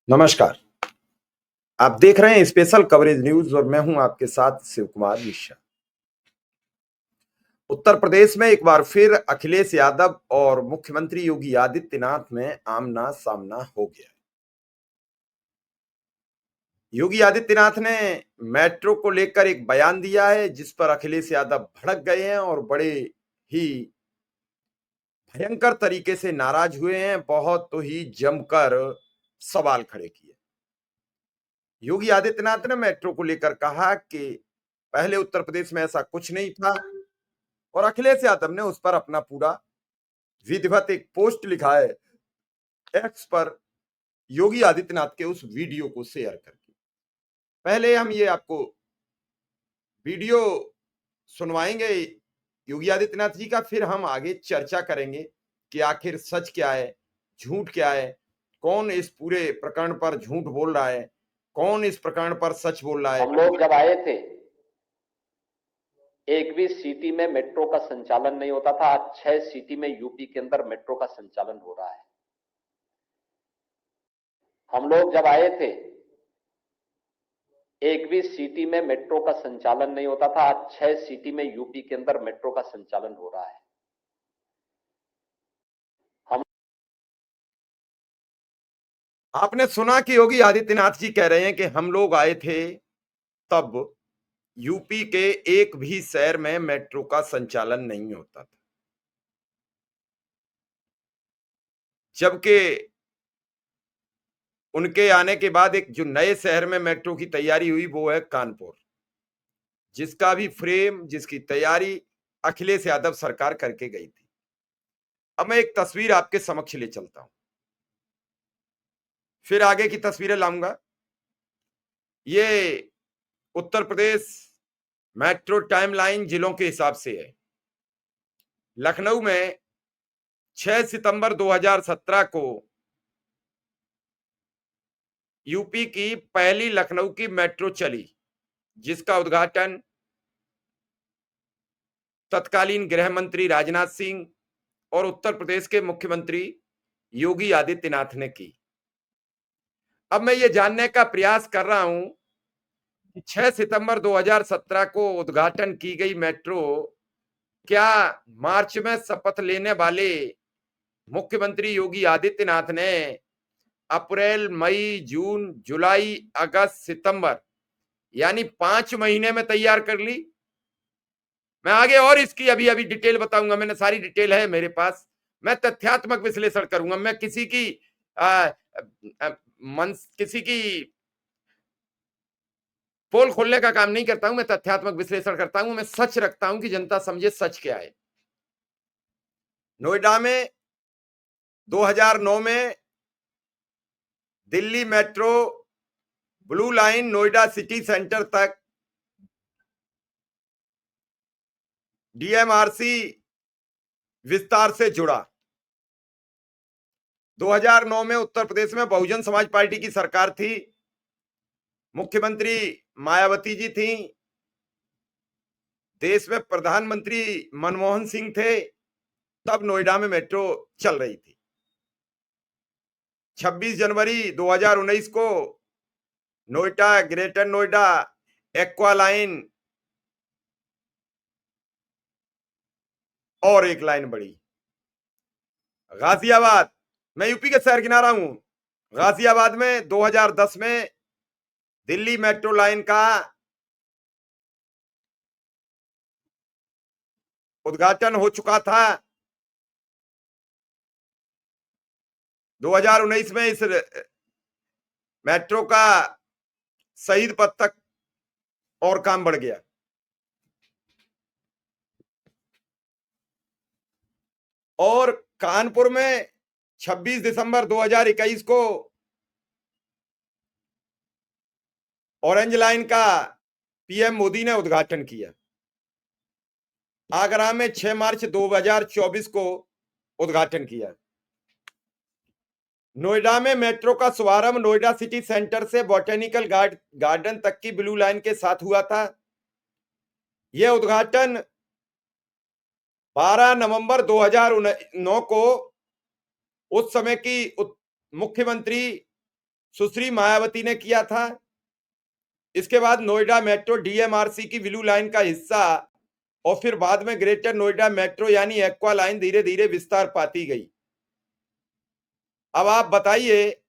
नमस्कार। आप देख रहे हैं स्पेशल कवरेज न्यूज़ और मैं हूं आपके साथ शिव कुमार मिश्रा। उत्तर प्रदेश में एक बार फिर अखिलेश यादव और मुख्यमंत्री योगी आदित्यनाथ में आमना-सामना हो गया। योगी आदित्यनाथ ने मेट्रो को लेकर एक बयान दिया है जिस पर अखिलेश यादव भड़क गए हैं और बड़े ही भयंकर तरीके से नाराज हुए हैं, बहुत तो ही जमकर सवाल खड़े किए। योगी आदित्यनाथ ने मेट्रो को लेकर कहा कि पहले उत्तर प्रदेश में ऐसा कुछ नहीं था और अखिलेश यादव ने उस पर अपना पूरा विधिवत एक पोस्ट लिखा है एक्स पर योगी आदित्यनाथ के उस वीडियो को शेयर करके। पहले हम ये आपको वीडियो सुनवाएंगे योगी आदित्यनाथ जी का, फिर हम आगे चर्चा करेंगे कि आखिर सच क्या है, झूठ क्या है, कौन इस पूरे प्रकरण पर झूठ बोल रहा है, कौन इस प्रकरण पर सच बोल रहा है। हम लोग जब आए थे एक भी सिटी में मेट्रो का संचालन नहीं होता था। आज 6 सिटी में यूपी के अंदर मेट्रो का संचालन हो रहा है। हम लोग जब आए थे एक भी सिटी में मेट्रो का संचालन नहीं होता था। आज 6 सिटी में यूपी के अंदर मेट्रो का संचालन हो रहा है। आपने सुना कि योगी आदित्यनाथ जी कह रहे हैं कि हम लोग आए थे तब यूपी के एक भी शहर में मेट्रो का संचालन नहीं होता था, जबकि उनके आने के बाद एक जो नए शहर में मेट्रो की तैयारी हुई वो है कानपुर, जिसका भी फ्रेम, जिसकी तैयारी अखिलेश यादव सरकार करके गई थी। अब मैं एक तस्वीर आपके समक्ष ले चलता हूं, फिर आगे की तस्वीरें लाऊंगा। ये उत्तर प्रदेश मेट्रो टाइमलाइन जिलों के हिसाब से है। लखनऊ में 6 सितंबर 2017 को यूपी की पहली लखनऊ की मेट्रो चली, जिसका उद्घाटन तत्कालीन गृह मंत्री राजनाथ सिंह और उत्तर प्रदेश के मुख्यमंत्री योगी आदित्यनाथ ने की। अब मैं ये जानने का प्रयास कर रहा हूं कि 6 सितंबर 2017 को उद्घाटन की गई मेट्रो क्या मार्च में शपथ लेने वाले मुख्यमंत्री योगी आदित्यनाथ ने अप्रैल, मई, जून, जुलाई, अगस्त, सितंबर यानी 5 महीने में तैयार कर ली? मैं आगे और इसकी अभी अभी डिटेल बताऊंगा, मैंने सारी डिटेल है मेरे पास। मैं तथ्यात्मक विश्लेषण करूंगा, मैं किसी की किसी की पोल खोलने का काम नहीं करता हूं, मैं तथ्यात्मक विश्लेषण करता हूं, मैं सच रखता हूं कि जनता समझे सच क्या है। नोएडा में 2009 में Delhi metro blue line Noida city centre तक डीएमआरसी विस्तार से जुड़ा। 2009 में उत्तर प्रदेश में बहुजन समाज पार्टी की सरकार थी, मुख्यमंत्री मायावती जी थी, देश में प्रधानमंत्री मनमोहन सिंह थे, तब नोएडा में मेट्रो चल रही थी। 26 जनवरी 2019 को Noida, greater Noida aqua line और एक लाइन बढ़ी। गाजियाबाद, मैं यूपी के शहर किनारा हूं, गाजियाबाद में 2010 में दिल्ली मेट्रो लाइन का उद्घाटन हो चुका था। 2019 में इस मेट्रो का शहीद पथ तक और काम बढ़ गया। और कानपुर में 26 दिसंबर 2021 को ऑरेंज लाइन का पीएम मोदी ने उद्घाटन किया। आगरा में 6 मार्च 2024 को उद्घाटन किया। नोएडा में मेट्रो का शुभारंभ नोएडा सिटी सेंटर से बॉटेनिकल गार्डन तक की ब्लू लाइन के साथ हुआ था। यह उद्घाटन 12 नवंबर 2009 को उस समय की मुख्यमंत्री सुश्री मायावती ने किया था। इसके बाद नोएडा मेट्रो डीएमआरसी की ब्लू लाइन का हिस्सा और फिर बाद में ग्रेटर नोएडा मेट्रो यानी एक्वा लाइन धीरे धीरे विस्तार पाती गई। अब आप बताइए,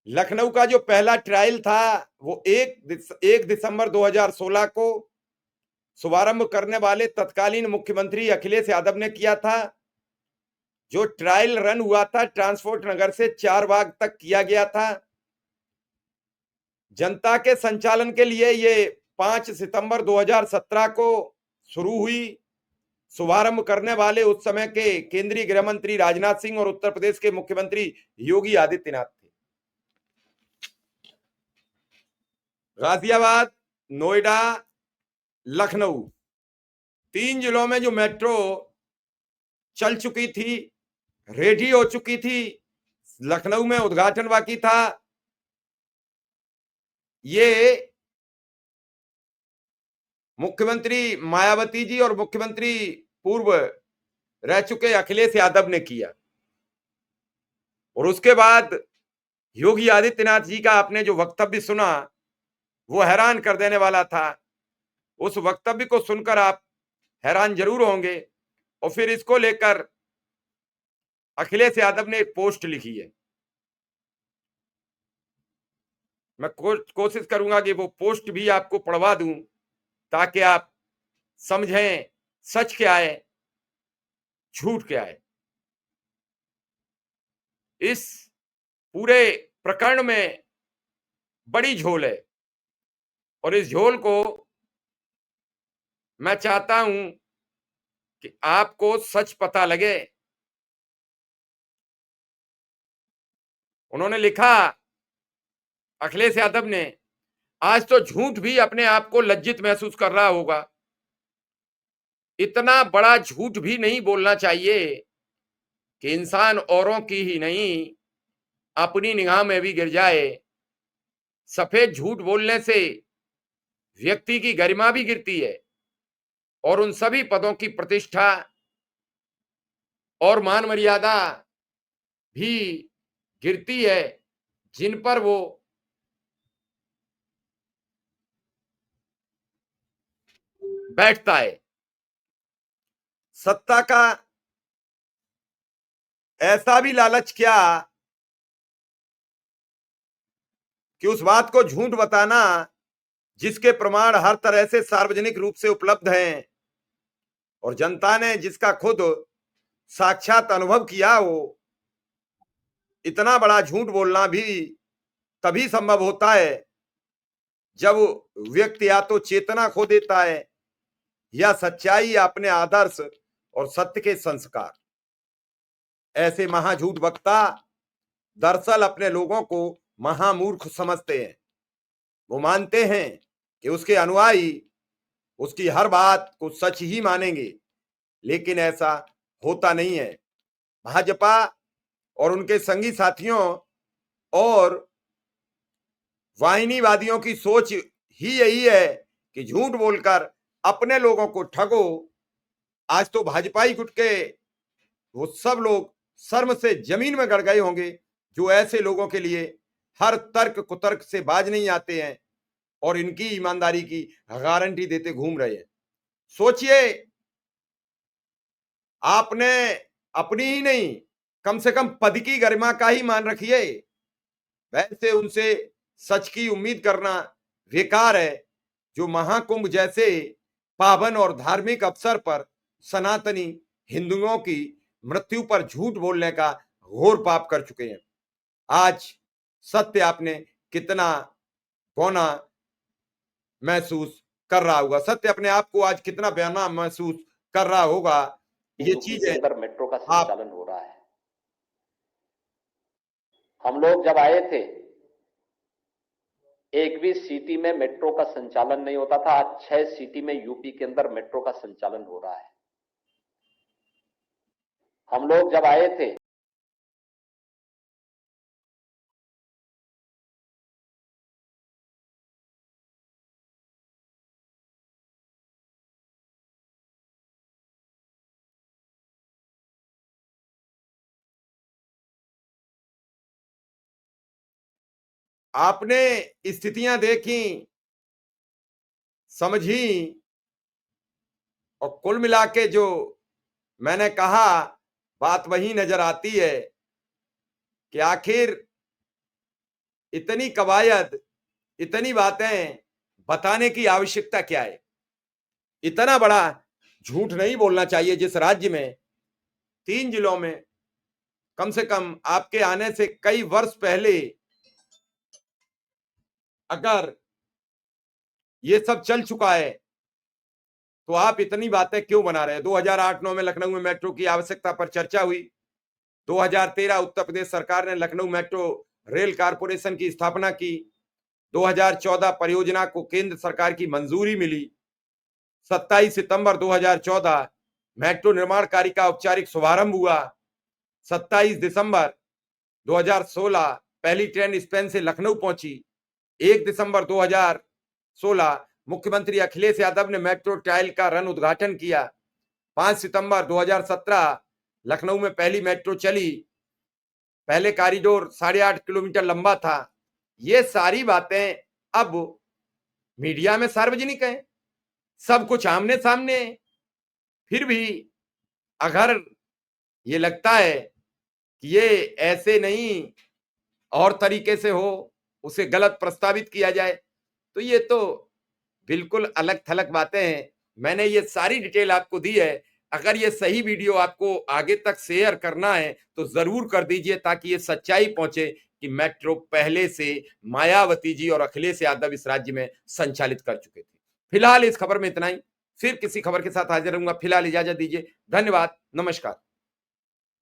लखनऊ का जो पहला ट्रायल था वो 1 दिसंबर 2016 को शुभारंभ करने वाले तत्कालीन मुख्यमंत्री अखिलेश यादव ने किया था। जो ट्रायल रन हुआ था ट्रांसपोर्ट नगर से चारबाग तक किया गया था। जनता के संचालन के लिए ये 5 सितंबर 2017 को शुरू हुई। शुभारंभ करने वाले उस समय के केंद्रीय गृह मंत्री राजनाथ सिंह और उत्तर प्रदेश के मुख्यमंत्री योगी आदित्यनाथ थे। गाजियाबाद, नोएडा, लखनऊ, 3 जिलों में जो मेट्रो चल चुकी थी, रेडी हो चुकी थी, लखनऊ में उद्घाटन बाकी था। ये मुख्यमंत्री मायावती जी और मुख्यमंत्री पूर्व रह चुके अखिलेश यादव ने किया। और उसके बाद योगी आदित्यनाथ जी का आपने जो वक्तव्य सुना वो हैरान कर देने वाला था। उस वक्तव्य को सुनकर आप हैरान जरूर होंगे। और फिर इसको लेकर अखिलेश यादव ने एक पोस्ट लिखी है। मैं कोशिश करूंगा कि वो पोस्ट भी आपको पढ़वा दूं ताकि आप समझें सच क्या है, झूठ क्या है। इस पूरे प्रकरण में बड़ी झोल है और इस झोल को मैं चाहता हूं कि आपको सच पता लगे। उन्होंने लिखा, अखिलेश यादव ने, आज तो झूठ भी अपने आप को लज्जित महसूस कर रहा होगा। इतना बड़ा झूठ भी नहीं बोलना चाहिए कि इंसान औरों की ही नहीं अपनी निगाह में भी गिर जाए। सफेद झूठ बोलने से व्यक्ति की गरिमा भी गिरती है और उन सभी पदों की प्रतिष्ठा और मान मर्यादा भी गिरती है जिन पर वो बैठता है। सत्ता का ऐसा भी लालच क्या कि उस बात को झूठ बताना जिसके प्रमाण हर तरह से सार्वजनिक रूप से उपलब्ध हैं और जनता ने जिसका खुद साक्षात अनुभव किया हो। इतना बड़ा झूठ बोलना भी तभी संभव होता है जब व्यक्ति या तो चेतना खो देता है या सच्चाई या अपने आदर्श और सत्य के संस्कार। ऐसे महाझूठ वक्ता दरअसल अपने लोगों को महामूर्ख समझते हैं। वो मानते हैं कि उसके अनुयायी उसकी हर बात को सच ही मानेंगे, लेकिन ऐसा होता नहीं है। भाजपा और उनके संगी साथियों और वाहिनीवादियों की सोच ही यही है कि झूठ बोलकर अपने लोगों को ठगो। आज तो भाजपाई गुट के वो सब लोग शर्म से जमीन में गड़ गए होंगे जो ऐसे लोगों के लिए हर तर्क कुतर्क से बाज नहीं आते हैं और इनकी ईमानदारी की गारंटी देते घूम रहे हैं। सोचिए, आपने अपनी ही नहीं कम से कम पद की गरिमा का ही मान रखिए। वैसे उनसे सच की उम्मीद करना बेकार है जो महाकुंभ जैसे पावन और धार्मिक अवसर पर सनातनी हिंदुओं की मृत्यु पर झूठ बोलने का घोर पाप कर चुके हैं। आज सत्य आपने कितना गौना महसूस कर रहा होगा, सत्य अपने आप को आज कितना बयाना महसूस कर रहा होगा। ये यूपी चीज के है। अंदर मेट्रो का आप संचालन हो रहा है। हम लोग जब आए थे एक भी सिटी में मेट्रो का संचालन नहीं होता था। आज 6 सिटी में यूपी के अंदर मेट्रो का संचालन हो रहा है। हम लोग जब आए थे आपने स्थितियां देखी, समझी, और कुल मिला के जो मैंने कहा, बात वही नजर आती है कि आखिर इतनी कवायद, इतनी बातें बताने की आवश्यकता क्या है? इतना बड़ा झूठ नहीं बोलना चाहिए जिस राज्य में 3 जिलों में कम से कम आपके आने से कई वर्ष पहले अगर ये सब चल चुका है, तो आप इतनी बातें क्यों बना रहे हैं? 2008-9 में लखनऊ में मेट्रो की आवश्यकता पर चर्चा हुई। 2013 उत्तर प्रदेश सरकार ने लखनऊ मेट्रो रेल कारपोरेशन की स्थापना की। 2014 परियोजना को केंद्र सरकार की मंजूरी मिली। 27 सितंबर 2014 मेट्रो निर्माण कार्य का औपचारिक शुभारंभ हुआ। 27 दिसंबर 2016 पहली ट्रेन स्पेन से लखनऊ पहुंची। 1 दिसंबर 2016 मुख्यमंत्री अखिलेश यादव ने मेट्रो ट्रायल का रन उद्घाटन किया। 5 सितंबर 2017 लखनऊ में पहली मेट्रो चली। पहले कॉरिडोर 8.5 किलोमीटर लंबा था। ये सारी बातें अब मीडिया में सार्वजनिक है, सब कुछ आमने सामने है। फिर भी अगर ये लगता है कि ये ऐसे नहीं और तरीके से हो, उसे गलत प्रस्तावित किया जाए, तो ये तो बिल्कुल अलग थलग बातें हैं। मैंने ये सारी डिटेल आपको दी है। अगर ये सही वीडियो आपको आगे तक शेयर करना है तो जरूर कर दीजिए, ताकि ये सच्चाई पहुंचे कि मेट्रो पहले से मायावती जी और अखिलेश यादव इस राज्य में संचालित कर चुके थे। फिलहाल इस खबर में इतना ही। फिर किसी खबर के साथ हाजिर रहूंगा। फिलहाल इजाजत दीजिए। धन्यवाद। नमस्कार।